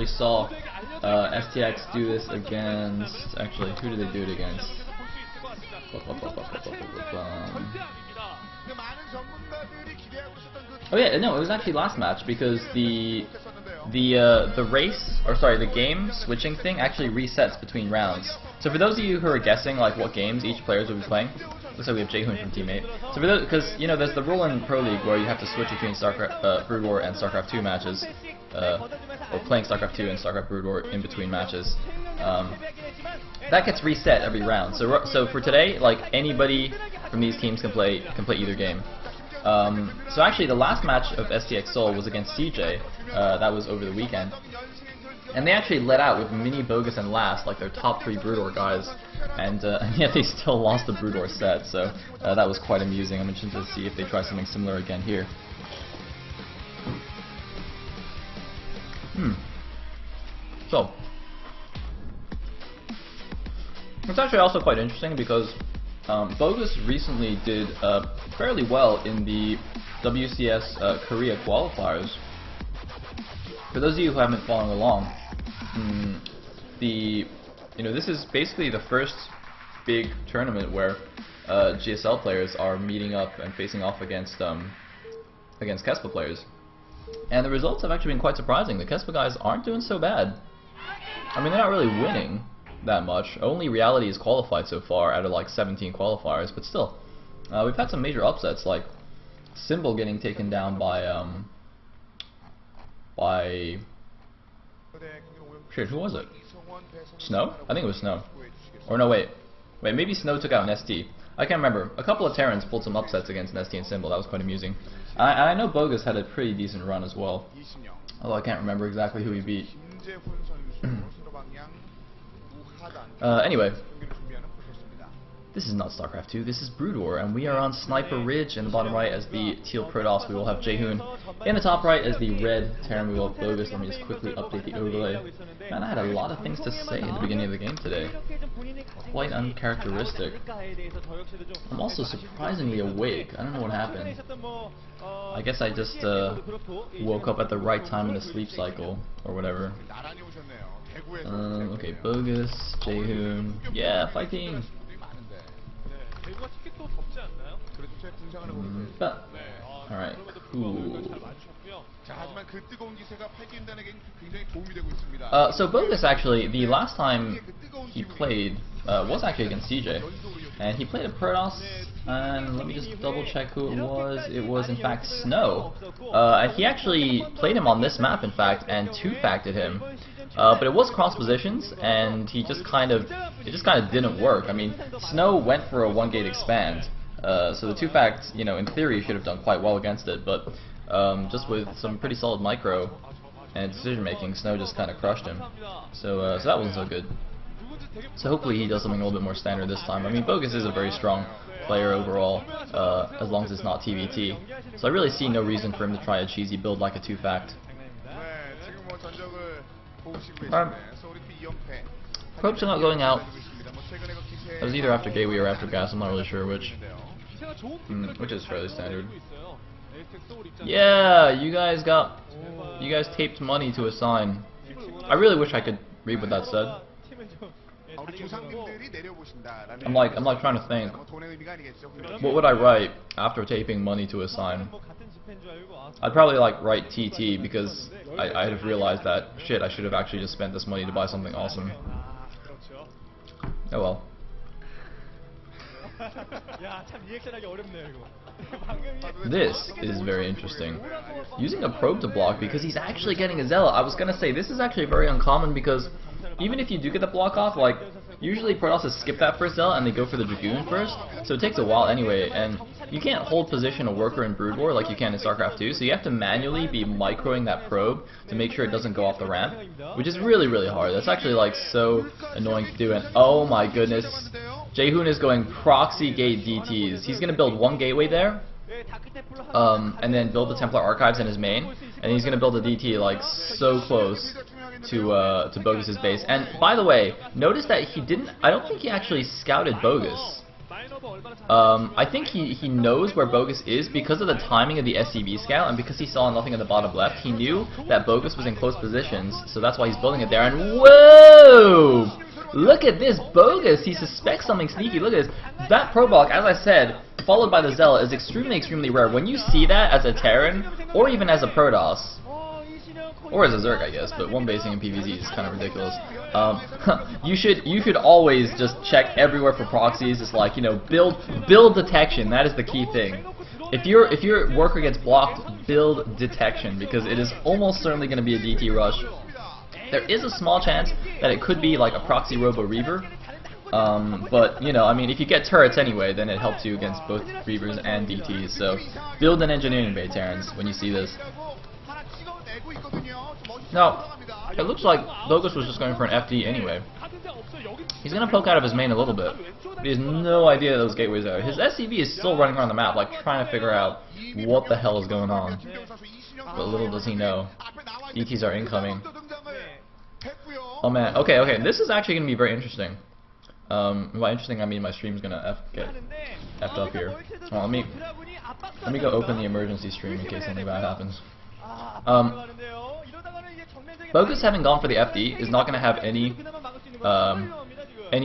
actually saw STX do this against. Actually, who did they do it against? Oh yeah, no, it was actually last match because the game switching thing actually resets between rounds. So for those of you who are guessing like what games each players will be playing, looks like we have Jaehoon from teammate. So for those, because you know there's the rule in Pro League where you have to switch between Brood War and StarCraft 2 matches, or playing StarCraft 2 and StarCraft Brood War in between matches. That gets reset every round. So for today, like anybody from these teams can play either game. So actually the last match of STX Seoul was against CJ, that was over the weekend, and they actually let out with Mini, BoguS, and Last, like their top 3 Brood War guys, and yet they still lost the Brood War set, so that was quite amusing. I'm interested to see if they try something similar again here. So, it's actually also quite interesting because BoguS recently did fairly well in the WCS Korea qualifiers. For those of you who haven't been following along, this is basically the first big tournament where GSL players are meeting up and facing off against KeSPA players, and the results have actually been quite surprising. The KeSPA guys aren't doing so bad. I mean, they're not really winning that much. Only Reality is qualified so far out of like 17 qualifiers, but still, we've had some major upsets, like Symbol getting taken down by shit, who was it? Snow? I think it was Snow. Or no, wait, maybe Snow took out an ST. I can't remember. A couple of Terrans pulled some upsets against an ST and Symbol. That was quite amusing. I know BoguS had a pretty decent run as well, although I can't remember exactly who he beat. Anyway, this is not StarCraft 2, this is Brood War, and we are on Sniper Ridge in the bottom right as the teal Protoss. We will have Jaehoon. In the top right as the red Terran, we will have BoguS. Let me just quickly update the overlay. Man, I had a lot of things to say at the beginning of the game today. Quite uncharacteristic. I'm also surprisingly awake. I don't know what happened. I guess I just woke up at the right time in the sleep cycle, or whatever. Okay, BoguS, Jaehoon, yeah, fighting! Alright, cool. So BoguS actually, the last time he played was actually against CJ, and he played a Protoss, and let me just double check who it was. It was in fact Snow, and he actually played him on this map in fact, and 2-facted him. But it was cross positions, and it just kind of didn't work. I mean, Snow went for a 1-gate expand, so the 2-fact, in theory, should have done quite well against it. But just with some pretty solid micro and decision making, Snow just kind of crushed him. So that wasn't so good. So hopefully he does something a little bit more standard this time. I mean, BoguS is a very strong player overall, as long as it's not TVT. So I really see no reason for him to try a cheesy build like a 2-fact. Probes are not going out. It was either after Gateway or after Gas, I'm not really sure which. Which is fairly standard. Yeah, you guys taped money to a sign. I really wish I could read what that said. I'm like trying to think. What would I write after taping money to a sign? I'd probably like write TT because I'd have realized that shit, I should have actually just spent this money to buy something awesome. Oh well. This is very interesting. Using a probe to block because he's actually getting a Zealot. I was gonna say this is actually very uncommon because even if you do get the block off, like usually Protosses skip that first Zealot and they go for the Dragoon first, so it takes a while anyway, and you can't hold position a worker in Brood War like you can in StarCraft 2, so you have to manually be microing that probe to make sure it doesn't go off the ramp, which is really, really hard. That's actually like so annoying to do, and oh my goodness, Jaehoon is going proxy gate DTs. He's going to build one gateway there, and then build the Templar Archives in his main, and he's going to build a DT like so close to BoguS' base. And by the way, notice that he didn't, I don't think he actually scouted BoguS. I think he knows where BoguS is because of the timing of the SCV scout, and because he saw nothing in the bottom left. He knew that BoguS was in close positions, so that's why he's building it there. And whoa! Look at this BoguS! He suspects something sneaky. Look at this. That Probok, as I said, followed by the Zealot, is extremely rare. When you see that as a Terran, or even as a Protoss, or as a Zerg, I guess, but one basing in PvZ is kind of ridiculous. You should always just check everywhere for proxies. It's like, you know, build detection. That is the key thing. If your worker gets blocked, build detection, because it is almost certainly going to be a DT rush. There is a small chance that it could be like a proxy Robo Reaver. But, you know, I mean, if you get turrets anyway, then it helps you against both Reavers and DTs. So, build an engineering bay, Terrans, when you see this. Now, it looks like BoguS was just going for an FD anyway. He's going to poke out of his main a little bit. He has no idea that those gateways are. His SCV is still running around the map, like, trying to figure out what the hell is going on. But little does he know, DTs are incoming. Oh man, okay, this is actually going to be very interesting. By interesting, I mean my stream's gonna get effed up here. Well, let me go open the emergency stream in case something bad happens. BoguS having gone for the FD is not gonna have any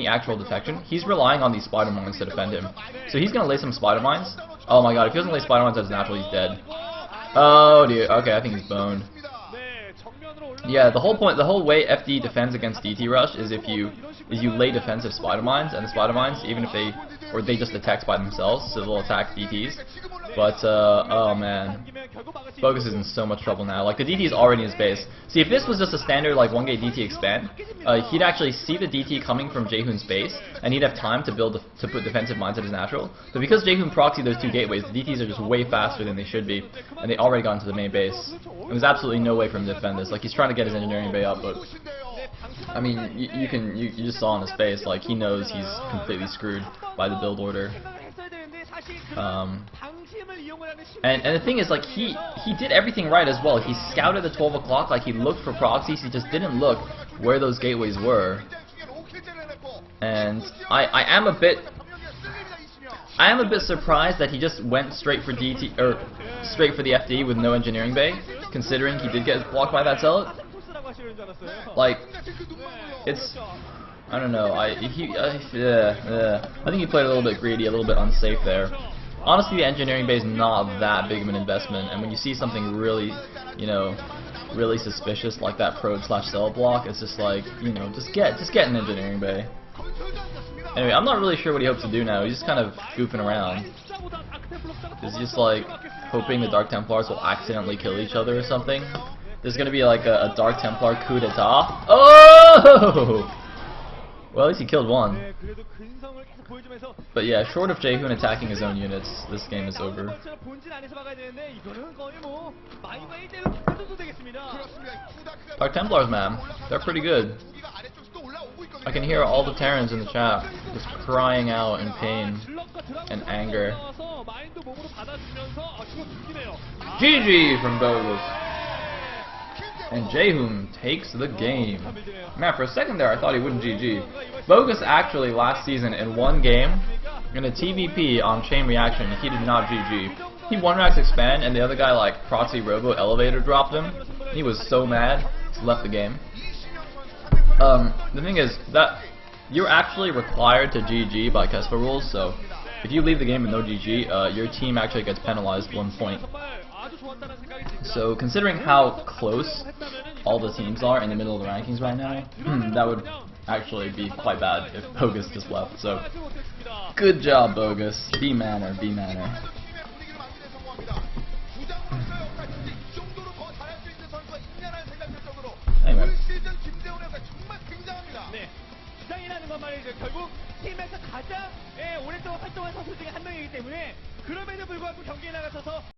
actual detection. He's relying on these spider mines to defend him. So he's gonna lay some spider mines. Oh my god, if he doesn't lay spider mines as natural, he's dead. Oh dear. Okay, I think he's boned. Yeah, the whole way FD defends against DT rush is if you lay defensive spider mines, and the spider mines, even if they just detect by themselves, so they'll attack DTs. But oh man, BoguS is in so much trouble now. Like, the DT is already in his base. See, if this was just a standard like 1 gate DT expand, he'd actually see the DT coming from Jaehoon's base, and he'd have time to put defensive mines at his natural. But because Jaehoon proxied those two gateways, the DTs are just way faster than they should be, and they already got into the main base. There's absolutely no way for him to defend this. Like, he's trying to get his engineering bay up, but I mean, you just saw on his face, like, he knows he's completely screwed by the build order. And the thing is, like, he did everything right as well. He scouted the 12 o'clock, like, he looked for proxies, he just didn't look where those gateways were. And I am a bit surprised that he just went straight for DT, or straight for the FD with no engineering bay, considering he did get blocked by that Zealot. Like, it's, I don't know, I think he played a little bit greedy, a little bit unsafe there. Honestly, the engineering bay is not that big of an investment, and when you see something really, you know, really suspicious like that probe/cell block, it's just like, you know, just get an engineering bay. Anyway, I'm not really sure what he hopes to do now. He's just kind of goofing around. He's just like hoping the Dark Templars will accidentally kill each other or something. There's gonna be like a Dark Templar coup d'etat. Oh! Well, at least he killed one. But yeah, short of Jaehoon attacking his own units, this game is over. Dark Templars, man, they're pretty good. I can hear all the Terrans in the chat just crying out in pain and anger. GG from BoguS. And Jaehoon takes the game. Man, for a second there I thought he wouldn't GG. BoguS actually last season in one game, in a TVP on Chain Reaction, he did not GG. He 1-rax expand and the other guy like proxy robo elevator dropped him. He was so mad, he left the game. The thing is that you're actually required to GG by Kespa rules, so if you leave the game with no GG, your team actually gets penalized 1 point. So considering how close all the teams are in the middle of the rankings right now, that would actually be quite bad if BoguS just left. So good job, BoguS. Be manner, be manner. Anyway. 결국 팀에서 가장 오랫동안 활동한 선수 중에 한 명이기 때문에 그럼에도 불구하고 경기에 나가셔서